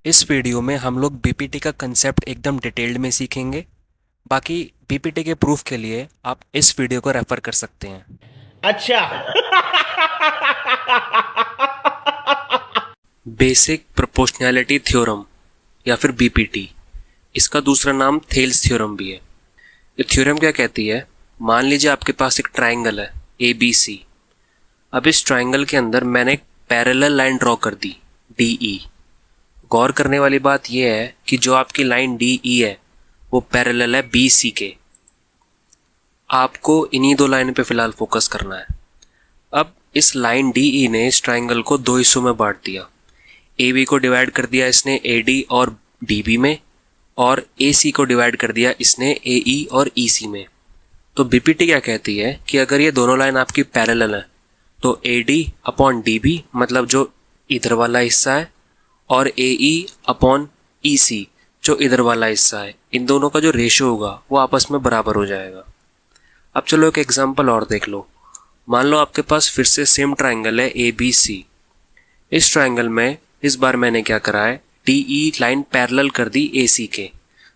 इस वीडियो में हम लोग बीपीटी का कंसेप्ट एकदम डिटेल्ड में सीखेंगे। बाकी बीपीटी के प्रूफ के लिए आप इस वीडियो को रेफर कर सकते हैं। अच्छा। बेसिक प्रोपोर्शनैलिटी थ्योरम या फिर बीपीटी, इसका दूसरा नाम थेल्स थ्योरम भी है। ये थ्योरम क्या कहती है? मान लीजिए आपके पास एक ट्राइंगल है ए बी सी। अब इस ट्राइंगल के अंदर मैंने एक पैरेलल लाइन ड्रॉ कर दी डी ई। गौर करने वाली बात यह है कि जो आपकी लाइन डी ई है वो पैरेलल है बी सी के। आपको इन्हीं दो लाइन पे फिलहाल फोकस करना है। अब इस लाइन डी ई ने इस ट्राइंगल को दो हिस्सों में बांट दिया। ए बी को डिवाइड कर दिया इसने ए डी और डी बी में, और ए सी को डिवाइड कर दिया इसने ए ई और ई सी में। तो बीपीटी क्या कहती है कि अगर ये दोनों लाइन आपकी पैरेलल है तो A D upon D B, मतलब जो इधर वाला हिस्सा है, और ए ई अपॉन ई सी जो इधर वाला हिस्सा है, इन दोनों का जो रेशियो होगा वो आपस में बराबर हो जाएगा। अब चलो एक एग्जांपल और देख लो। मान लो आपके पास फिर से सेम ट्राइंगल है ए बी सी। इस ट्राइंगल में इस बार मैंने क्या करा है, डी ई लाइन पैरेलल कर दी ए सी के।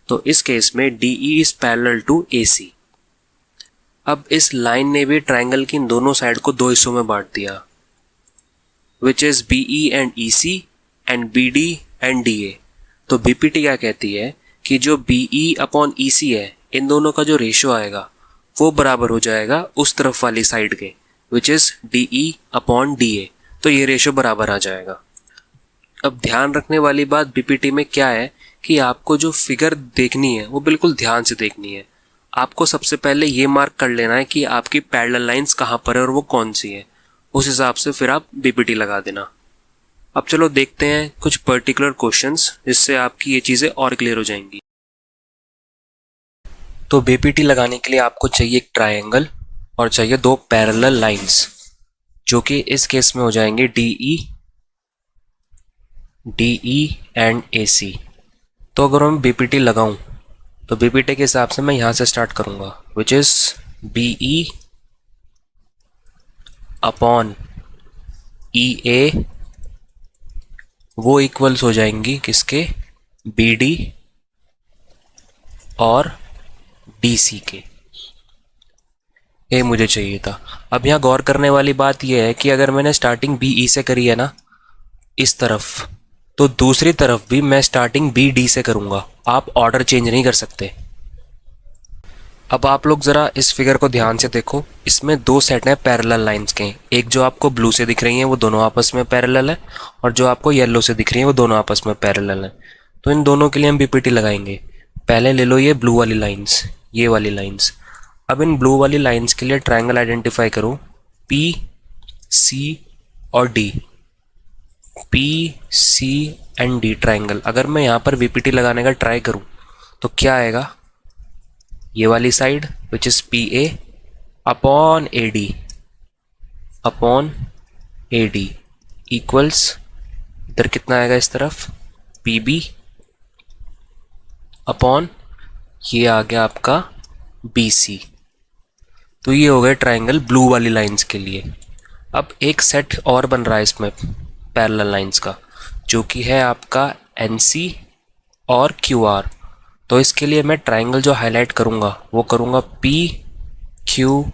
तो इस केस में D E is parallel to A C. अब इस लाइन ने भी ट्राइंगल की इन दोनों साइड को दो हिस्सों में बांट दिया, which is B E and E C and B D and D A. तो बीपीटी क्या कहती है कि जो बी ई अपॉन ई सी है, इन दोनों का जो रेशियो आएगा वो बराबर हो जाएगा उस तरफ वाली साइड के, which is D E upon D A. तो ये रेशियो बराबर आ जाएगा। अब ध्यान रखने वाली बात बीपीटी में क्या है कि आपको जो फिगर देखनी है वो बिल्कुल ध्यान से देखनी है। आपको सबसे पहले ये मार्क कर लेना है कि आपकी पैरेलल लाइंस कहाँ पर है और वो कौन सी है। उस हिसाब से फिर आप बीपीटी लगा देना। अब चलो देखते हैं कुछ पर्टिकुलर क्वेश्चंस जिससे आपकी ये चीज़ें और क्लियर हो जाएंगी। तो बीपीटी लगाने के लिए आपको चाहिए एक ट्रायंगल और चाहिए दो पैरेलल लाइंस, जो कि इस केस में हो जाएंगे डी ई एंड ए सी। तो अगर मैं बीपीटी लगाऊं तो बीपीटी के हिसाब से मैं यहाँ से स्टार्ट करूँगा, which is B E upon E A, वो इक्वल्स हो जाएंगी किसके, बी डी और डी सी के। ये मुझे चाहिए था। अब यहाँ गौर करने वाली बात यह है कि अगर मैंने स्टार्टिंग बी ई से करी है ना इस तरफ, तो दूसरी तरफ भी मैं स्टार्टिंग बी डी से करूँगा। आप ऑर्डर चेंज नहीं कर सकते। अब आप लोग ज़रा इस फिगर को ध्यान से देखो। इसमें दो सेट हैं पैरेलल लाइंस के। एक जो आपको ब्लू से दिख रही हैं वो दोनों आपस में पैरेलल है, और जो आपको येलो से दिख रही हैं वो दोनों आपस में पैरेलल है। तो इन दोनों के लिए हम बीपीटी लगाएंगे। पहले ले लो ये ब्लू वाली लाइंस, ये वाली लाइंस। अब इन ब्लू वाली लाइंस के लिए ट्राइंगल आइडेंटिफाई करो, पी सी और D. P C and D triangle. अगर मैं यहाँ पर बीपीटी लगाने का ट्राई करूँ तो क्या आएगा, ये वाली side which is P A upon A D equals, इधर कितना आएगा इस तरफ, पी बी अपॉन ये आ गया आपका बी सी। तो ये हो गए ट्राइंगल ब्लू वाली लाइंस के लिए। अब एक सेट और बन रहा है इसमें पैरेलल लाइंस का, जो कि है आपका एन सी और क्यू आर। तो इसके लिए मैं ट्राइंगल जो हाईलाइट करूँगा वो करूँगा P Q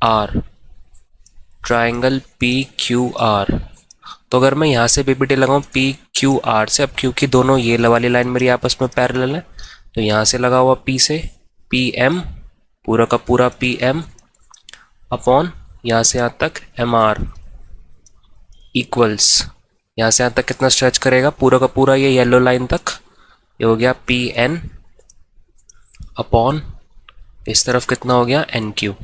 R, triangle P Q R. तो अगर मैं यहाँ से बीपीटी लगाऊँ पी क्यू आर से, अब क्योंकि दोनों ये वाली लाइन मेरी आपस में पैरेलल है, तो यहाँ से लगा हुआ पी से पी एम, पूरा का पूरा पी एम अपॉन यहाँ से यहाँ तक एम आर इक्वल्स, यहाँ से यहाँ तक कितना स्ट्रेच करेगा, पूरा का पूरा ये येलो लाइन तक। ये हो गया पी एन अपॉन इस तरफ कितना हो गया एन क्यू।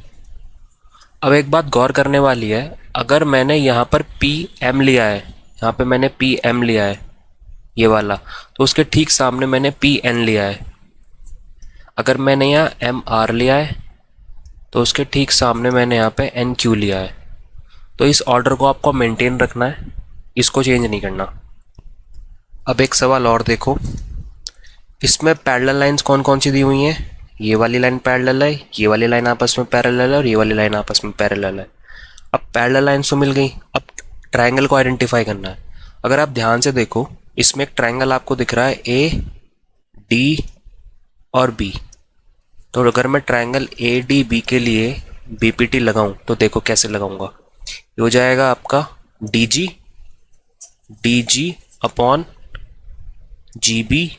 अब एक बात गौर करने वाली है, अगर मैंने यहाँ पर पी एम लिया है, यहाँ पे मैंने पी एम लिया है ये वाला, तो उसके ठीक सामने मैंने पी एन लिया है। अगर मैंने यहाँ एम आर लिया है तो उसके ठीक सामने मैंने यहाँ पे एन क्यू लिया है। तो इस ऑर्डर को आपको मेंटेन रखना है, इसको चेंज नहीं करना। अब एक सवाल और देखो, इसमें पैरेलल लाइंस कौन कौन सी दी हुई हैं, ये वाली लाइन पैरेलल है, ये वाली लाइन आपस में पैरेलल है, और ये वाली लाइन आपस में पैरेलल है। अब पैरेलल लाइंस तो मिल गई, अब ट्रायंगल को आइडेंटिफाई करना है। अगर आप ध्यान से देखो, इसमें एक ट्रायंगल आपको दिख रहा है ए डी और बी। तो अगर मैं ट्रायंगल ए डी बी के लिए बीपीटी लगाऊं तो देखो कैसे लगाऊंगा। ये हो जाएगा आपका D G upon G B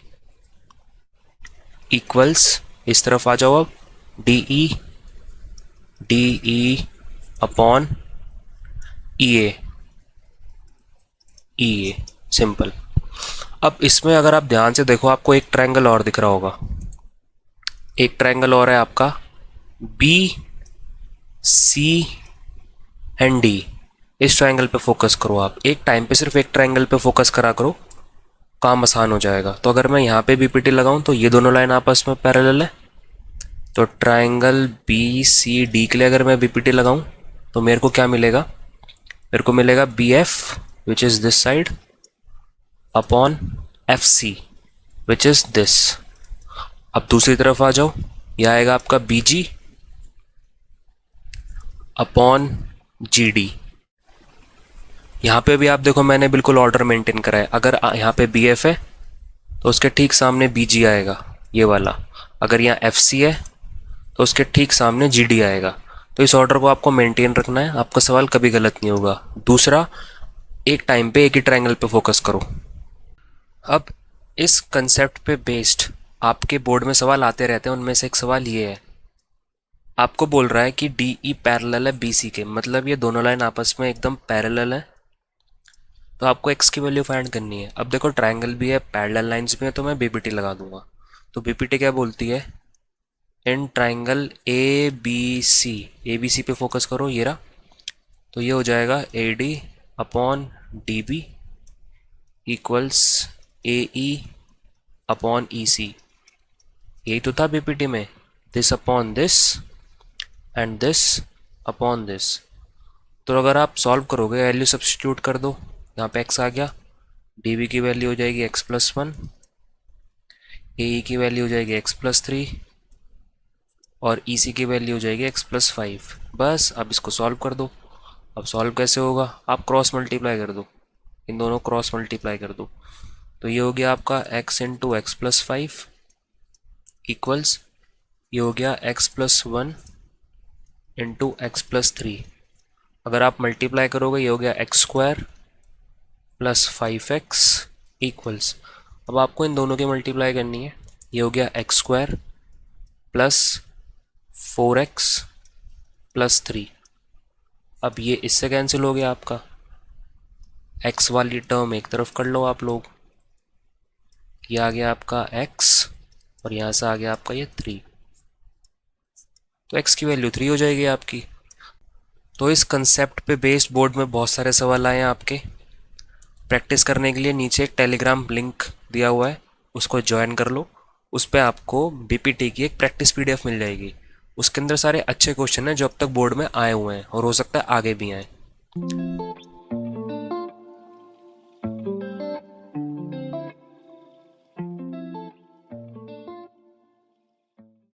equals, इस तरफ आ जाओ अब, D E upon E A simple. अब इसमें अगर आप ध्यान से देखो आपको एक ट्रायंगल और दिख रहा होगा, एक ट्रायंगल और है आपका बी सी एंड डी। इस ट्रायंगल पे फोकस करो आप, एक टाइम पे सिर्फ एक ट्रायंगल पे फोकस करा करो, काम आसान हो जाएगा। तो अगर मैं यहाँ पे बीपीटी लगाऊं तो ये दोनों लाइन आपस में पैरेलल है। तो ट्रायंगल बी सी डी के लिए अगर मैं बीपीटी लगाऊं तो मेरे को क्या मिलेगा, मेरे को मिलेगा B F which is this side upon F C which is this. अब दूसरी तरफ आ जाओ, यह आएगा आपका B G upon G D. यहाँ पे भी आप देखो मैंने बिल्कुल ऑर्डर मेंटेन करा है। अगर यहाँ पे बी एफ है तो उसके ठीक सामने बी जी आएगा ये वाला, अगर यहाँ एफ सी है तो उसके ठीक सामने जी डी आएगा। तो इस ऑर्डर को आपको मेंटेन रखना है, आपका सवाल कभी गलत नहीं होगा। दूसरा, एक टाइम पे एक ही ट्रायंगल पे फोकस करो। अब इस कंसेप्ट पे बेस्ड आपके बोर्ड में सवाल आते रहते हैं, उनमें से एक सवाल ये है, आपको बोल रहा है कि डी ई पैरेलल है बी सी के, मतलब ये दोनों लाइन आपस में एकदम पैरेलल है। तो आपको x की वैल्यू फाइंड करनी है। अब देखो ट्रायंगल भी है, पैरेलल लाइंस भी है, तो मैं बीपीटी लगा दूंगा। तो बीपीटी क्या बोलती है, in triangle A B C पे फोकस करो, ये रहा। तो ये हो जाएगा A D upon D B equals A E upon E C. यही तो था बीपीटी में, this upon this and this upon this. तो अगर आप सॉल्व करोगे, वैल्यू सब्स्टिट्यूट कर दो, यहाँ पे x आ गया, डी बी की वैल्यू हो जाएगी x+1, ए ई की वैल्यू हो जाएगी x+3 और ई सी की वैल्यू हो जाएगी x+5। बस अब इसको सॉल्व कर दो। अब सॉल्व कैसे होगा, आप क्रॉस मल्टीप्लाई कर दो, इन दोनों क्रॉस मल्टीप्लाई कर दो। तो ये हो गया आपका x इंटू x+5 इक्वल्स, ये हो गया x+1 इंटू x+3। अगर आप मल्टीप्लाई करोगे ये हो गया x² प्लस 5x इक्वल्स, अब आपको इन दोनों की मल्टीप्लाई करनी है। ये हो गया x² प्लस 4x प्लस 3। अब ये इससे कैंसिल हो गया आपका, x वाली टर्म एक तरफ कर लो आप लोग, ये आ गया आपका x और यहाँ से आ गया आपका ये 3। तो x की वैल्यू 3 हो जाएगी आपकी। तो इस कंसेप्ट पे बेस्ड बोर्ड में बहुत सारे सवाल आए हैं आपके। प्रैक्टिस करने के लिए नीचे एक टेलीग्राम लिंक दिया हुआ है, उसको ज्वाइन कर लो। उस पर आपको बीपीटी की एक प्रैक्टिस पीडीएफ मिल जाएगी। उसके अंदर सारे अच्छे क्वेश्चन हैं जो अब तक बोर्ड में आए हुए हैं और हो सकता है आगे भी आए।